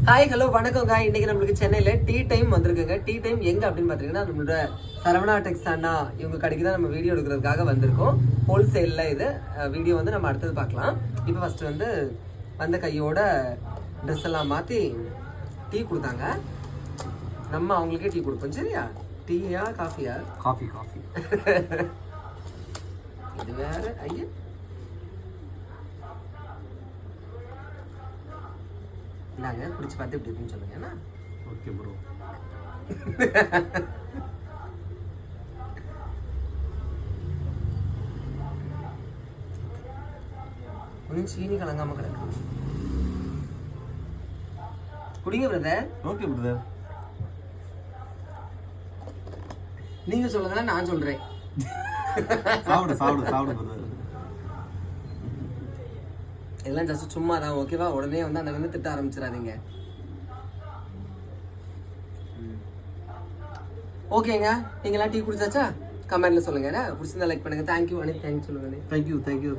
Hi hello வணக்கங்க. இன்னைக்கு நம்மளுக்கு சென்னையில டீ டைம் வந்திருக்குங்க. டீ டைம் எங்க அப்படின்னு பாத்தீங்கன்னா நம்மளோட சரவணா டெக்ஸ் அண்ணா இவங்க கடைக்கு தான் நம்ம வீடியோ எடுக்கிறதுக்காக வந்திருக்கோம். ஹோல்சேல்ல இது வீடியோ வந்து நம்ம அடுத்தது பார்க்கலாம். இப்போ ஃபர்ஸ்ட் வந்து வந்த கையோட ட்ரெஸ் எல்லாம் மாத்தி டீ கொடுத்தாங்க. நம்ம அவங்களுக்கே டீ கொடுப்போம். சரியா? டீயா காஃபியா? காஃபி இது வேற ஐயா. நாங்க குடிச்சு பார்த்து எப்படி இருக்குன்னு சொல்லுங்க. ஏன்னா ஓகே ப்ரோ. கொஞ்சம் சீனி கலங்காம கிடக்கு. குடிங்க பிரதர். Okay brother. நீங்க சொல்லுங்க, நான் சொல்றேன். சாப்பிடு பிரதர். இதெல்லாம் ஜஸ்ட் சும்மா தான், ஓகேவா? உடனே வந்து அந்த வந்து திட்ட ஆரம்பிச்சிடாதீங்க. ஓகேங்க, நீங்களாம் டீ குடிச்சாச்சா? கமெண்ட்ல சொல்லுங்க. பிடிச்சிருந்தா லைக் பண்ணுங்க. தேங்க்யூ அனித், தேங்க்யூ சொல்லுங்க. தேங்க்யூ